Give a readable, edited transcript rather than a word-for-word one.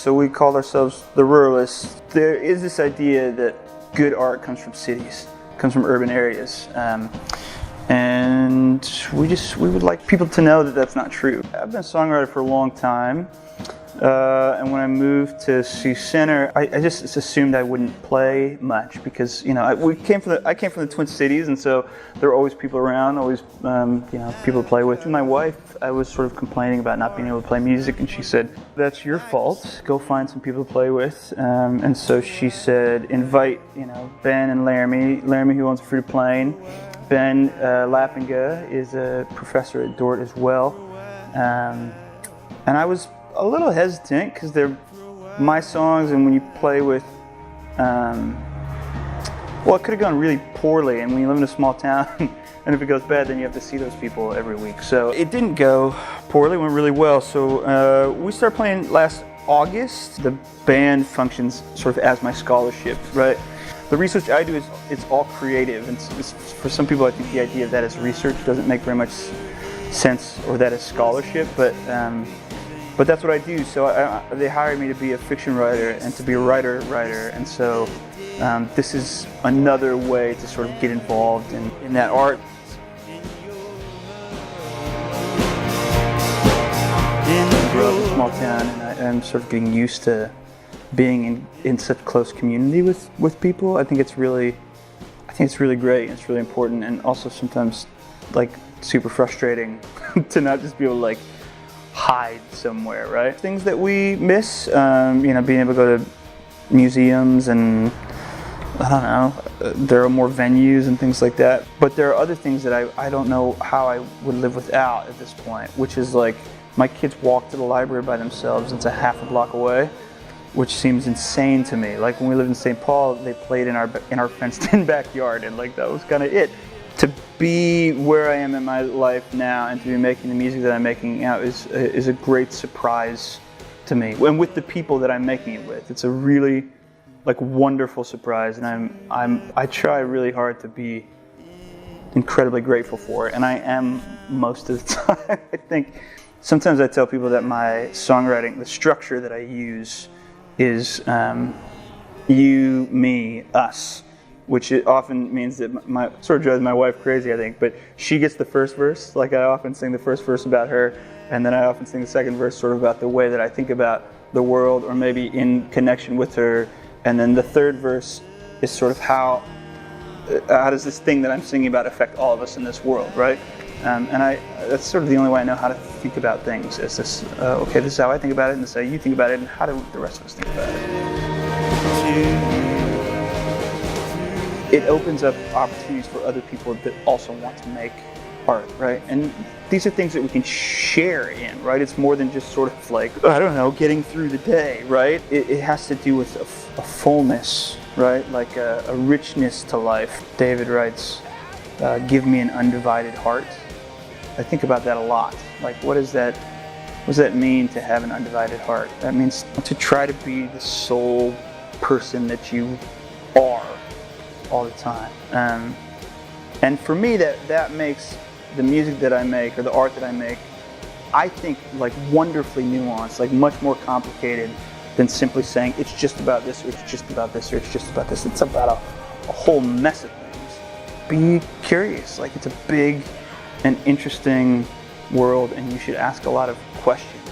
So we called ourselves the Ruralists. There is this idea that good art comes from cities, comes from urban areas. And we would like people to know that that's not true. I've been a songwriter for a long time. And when I moved to Sioux Center, I just assumed I wouldn't play much because, you know, I came from the Twin Cities, and so there were always people around, always people to play with. My wife, I was sort of complaining about not being able to play music, and she said, "That's your fault. Go find some people to play with." And so she said, "Invite, Ben and Laramie, who owns a Fruit Plane. Ben Lappinga is a professor at Dordt as well." And I was a little hesitant because they're my songs, and when you play with, well, it could have gone really poorly, and when you live in a small town, and if it goes bad, then you have to see those people every week. So it didn't go poorly, it went really well. So we started playing last August. The band functions sort of as my scholarship, right? The research I do it's all creative, and for some people I think the idea of that as research doesn't make very much sense, or that as scholarship, but that's what I do. So they hired me to be a fiction writer and to be a writer, and so this is another way to sort of get involved in that art. I grew up in a small town, and I'm sort of getting used to being in such close community with people. I think it's really great. It's really important, and also sometimes like super frustrating to not just be able to like hide somewhere, right? Things that we miss, being able to go to museums, and I don't know, there are more venues and things like that. But there are other things that I don't know how I would live without at this point, which is like my kids walk to the library by themselves. It's a half a block away, which seems insane to me. Like when we lived in St. Paul, they played in our fenced-in backyard, and like that was kind of it. To be where I am in my life now, and to be making the music that I'm making now is a great surprise to me. And with the people that I'm making it with, it's a really like wonderful surprise, and I try really hard to be incredibly grateful for it, and I am most of the time. I think sometimes I tell people that my songwriting, the structure that I use, is you, me, us. Which it often means that sort of drives my wife crazy, I think, but she gets the first verse. Like I often sing the first verse about her, and then I often sing the second verse sort of about the way that I think about the world, or maybe in connection with her, and then the third verse is sort of how does this thing that I'm singing about affect all of us in this world, right? And that's sort of the only way I know how to think about things, is this, okay, this is how I think about it, and this is how you think about it, and how do the rest of us think about it? It opens up opportunities for other people that also want to make art, right? And these are things that we can share in, right? It's more than just sort of like, I don't know, getting through the day, right? It has to do with a fullness, right? Like a richness to life. David writes, "Give me an undivided heart." I think about that a lot. Like, what does that mean to have an undivided heart? That means to try to be the sole person that you are all the time. And for me, that makes the music that I make, or the art that I make, I think like wonderfully nuanced, like much more complicated than simply saying it's just about this, or it's just about this, or it's just about this. It's about a whole mess of things. Be curious, like it's a big and interesting world, and you should ask a lot of questions.